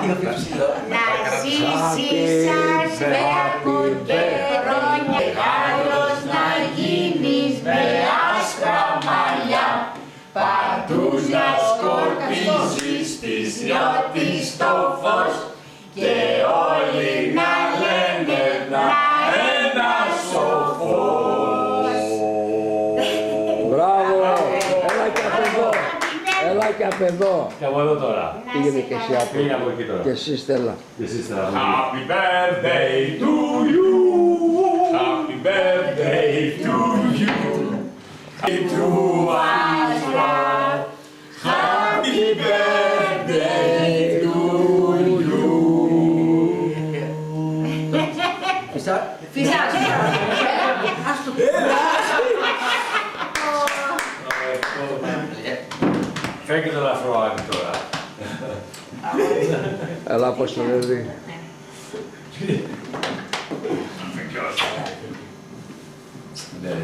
Να ζήσεις σας με ακούν και χρόνια, μεγάλος να γίνεις με άσπρα μαλλιά, παντού να σκορπίζεις της νιώτης το φως και όλοι να λένε να ένα σοφός. Μπράβο! Έλα και απ' εδώ! Έλα και απ' εδώ! Και από εδώ τώρα. Πήγαινε και εσύ από Πήγαινε από εκεί τώρα. και εσύ Στέλλα. Και εσύ Στέλλα. Happy birthday to you. Happy birthday to you. To us love. Happy birthday to you. Φυσάς. Φέρε και το ελαφρό άκρη τώρα. Έλα πως το λέει. Ναι.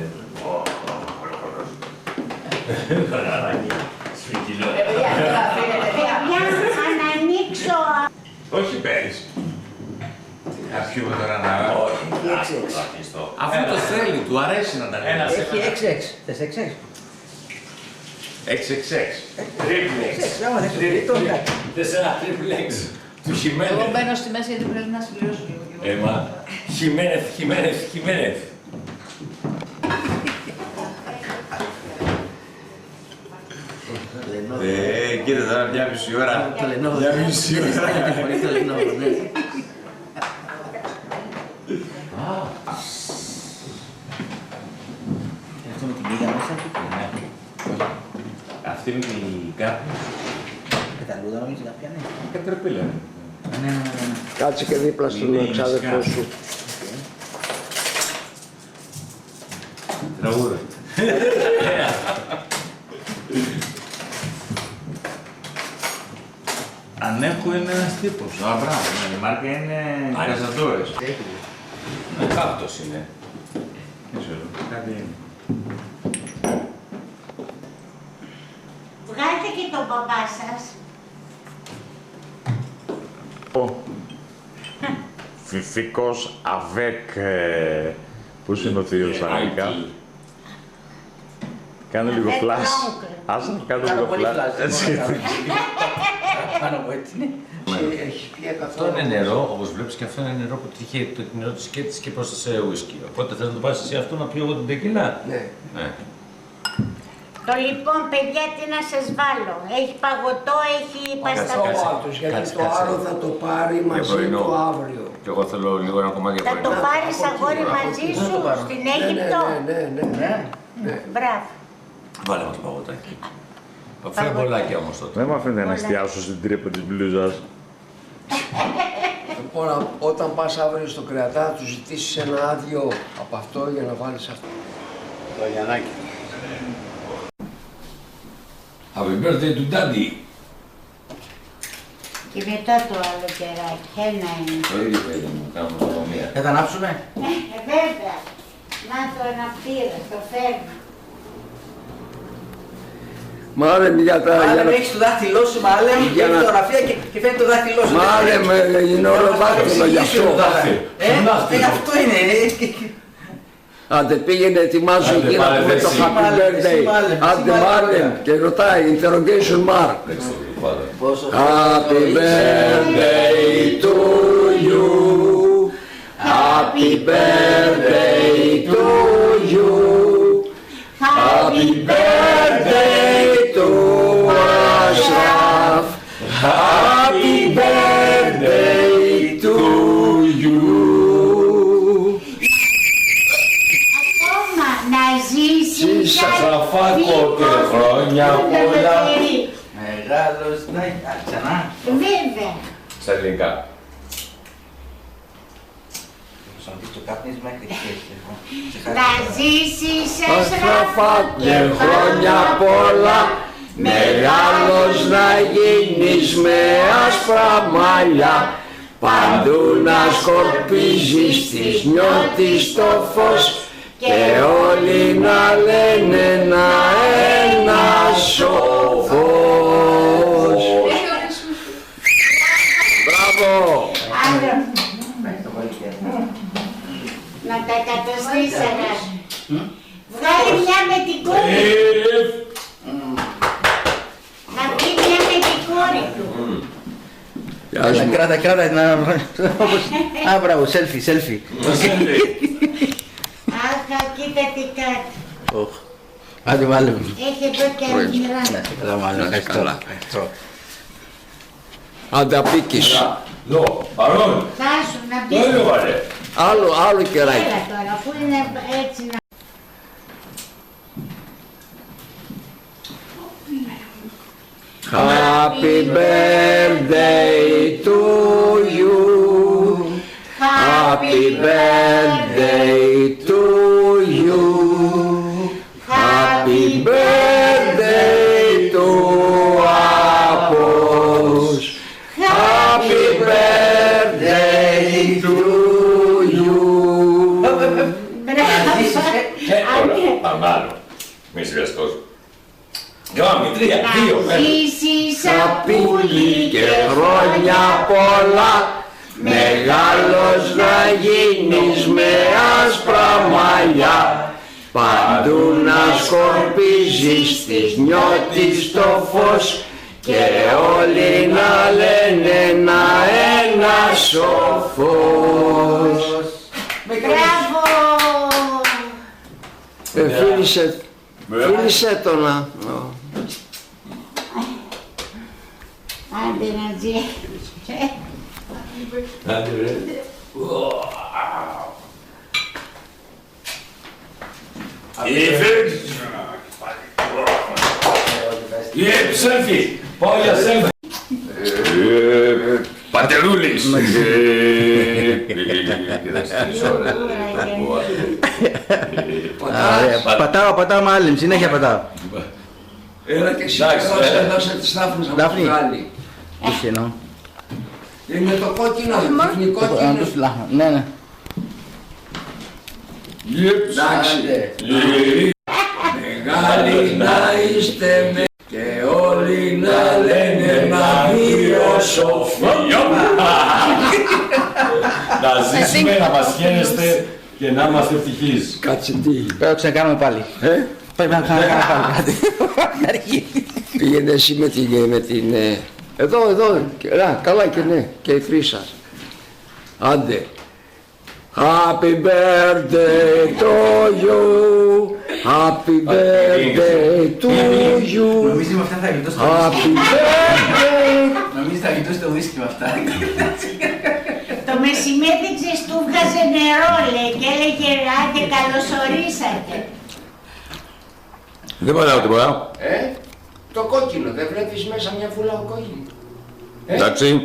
Χαράκι. Σφυγγυλό. Για να ανοίξω. Όχι πέρυσι. Να πιούμε τώρα να... Αφού το θέλει, του αρέσει να τα λέει. Έχει 6-6. Θες 6-6. 666. Τρίπλεξ. Θες ένα τρίπλεξ του Εγώ Χιμένεθ. μπαίνω στη μέση γιατί πρέπει να συμπληρώσω λίγο. Έμα. Χιμένεθ. Κοίτα τώρα μια μισή ώρα. Το Lenovo. Μια μισή ώρα. Πολύ το Lenovo, ναι. Αυτό με την λίγα μέσα. Αυτή είναι η κάπη. Πεταλούδα νομίζω να πιάνει. Κατρεπίλα. Ναι. Κάτσε και δίπλα στον Είναι εξάδελφό σου. Τραγούδα. Ανέχω είναι ένας τύπος. Α, μπράβο, ναι, η μάρκα είναι Καζαντόρες. Κάπτος είναι. Δεν ξέρω, κάτι είναι. Βγάλτε και τον μπαμπά σας. Φιφίκος αβέκ. Πώς είναι ο θείος στα αγγλικά. Κάνε λίγο Avec φλάς. l'oncle. Άσε να κάνω Κάνω λίγο πολύ φλάς. φλάς. Έτσι. Πάνω από έτσι. Έχεις πει Αυτό είναι νερό, όπως βλέπεις, και αυτό είναι νερό που είχε το νερό της σκέτης και προς σε ουίσκι. Οπότε θες να το πάρεις εσύ αυτό να πιω εγώ την τεκίλα. Ναι. Ναι. Το λοιπόν, παιδιά, τι να σας βάλω. Έχει παγωτό, έχει παστα. κάτσε. Κάτσε, γιατί Κάτσε, το κάτσε. άλλο θα το πάρει μαζί πρωινό. του αύριο. Και εγώ θέλω λίγο ένα κομμάτι για Θα το πρωινό. πάρεις αγόρι μαζί σου στην Αίγυπτο. Ναι. Μπράβο. Βάλε μας παγωτάκι. Φέρε πολλάκια όμως τότε. Δεν με αφήνετε να εστιάσω στην τρύπα της μπλούζας. Λοιπόν, όταν πας αύριο στο κρεατά, θα του ζητήσεις ένα άδειο από αυτό για να βάλεις αυτό. Το Γιαννάκι. Happy birthday to daddy. Και μετά το άλλο κεράκι, ένα είναι. Το ίδιο παιδί μου, κάνουμε το μία. Θα τα ανάψουμε. Βέβαια. Να το αναπτύρα, το φέρνω. Μάρε για τα... Μάλε με έχεις το δάχτυλό σου, μάλε μου, και να- φωτογραφία και φέρνει το δάχτυλό σου. Μάρε με, είναι όλο δάχτυλο γι' αυτό. Αυτό είναι. Άντε πήγαινε, ετοιμάζω Άντε, εκείνα πάρε, που με το εσύ, happy μάλε, εσύ, birthday. μάλε, εσύ, Άντε μάλε, μάλε μάλε. και ρωτάει, interrogation mark. Πόσο Happy birthday to you. Happy birthday to you. Happy birthday to Ashraf. Happy birthday to you. Ακόμα να ζήσεις Σαφάκο και χρόνια πολλά. μεγάλος, ναι, ξανά. Βέβαια. Στα ελληνικά. Σαν πεις το κάπνισμα και Να ζήσεις Αστραφά και χρόνια πολλά, μεγάλος να γίνεις με άσπρα μαλλιά, παντού να σκορπίζεις της νιώτης το φως και όλοι να λένε ένα σοφός. Μπράβο! Άλλο. Να τα εκατοστήσερα. Βγάλει μια με την κόρη. Να βγει μια με την κόρη του. Κράτα, α, μπράβο, selfie. Αχα, κοίτα τι κάνει. Άντε βάλε μου. Έχει εδώ και αργυρά. Έλα μάλλον, ευχαριστώ. Ανταπίκης. Εδώ, παρόν. Χάσου να μπει. Το έβαλε. Άλλο κεράκι. Έλα τώρα, αφού είναι έτσι να... Happy birthday to you. Happy birthday to you. Happy birthday to Apos. Happy birthday to you. Πάμε άλλο. Μη σιγαστός. Γιώργη, 3, 2, 1. Να ζήσεις Σαπίλι και χρόνια πολλά, μεγάλος να γίνεις με άσπρα μαλλιά, παντού να σκορπίζεις της νιώτης το φως και όλοι να λένε ένα σοφός. Μπράβο! Φίλησε το να... Άντε να ζει. Άντε ρε. Selfie. Πάω για selfie. Πατερούλης. Πατάω μάλλον, συνέχεια πατάω. Έλα και εσύ δώσε τις Δάφνης να Δάφνη. μου βγάλει. Τι εννοώ. Είναι το κόκκινο, τυφνή Να το κόκκινο. φυλάχω, ναι. Εντάξει. Μεγάλοι να είστε με και όλοι να λένε ένα δύο σοφοί. Να ζήσουμε, να μας χαίρεστε και να είμαστε ευτυχείς. Κάτσε τι. Πρέπει να ξανακάνουμε πάλι. Πρέπει να ξανακάνουμε πάλι. Πήγαινε εσύ με την... Εδώ, καλά και ναι, και οι τρεις σας. Άντε. Happy birthday to you. Happy birthday to you. Νομίζει με αυτά θα γλιτώσει το Happy birthday. Νομίζει θα γλιτώσει το whisky με αυτά. Το μεσημέρι ξέρεις του βγάζε νερό λέει και έλεγε άντε καλωσορίσατε. Δεν πατάω τίποτα. Το κόκκινο, δεν βλέπεις μέσα μια φούλα κόκκινη. Εντάξει.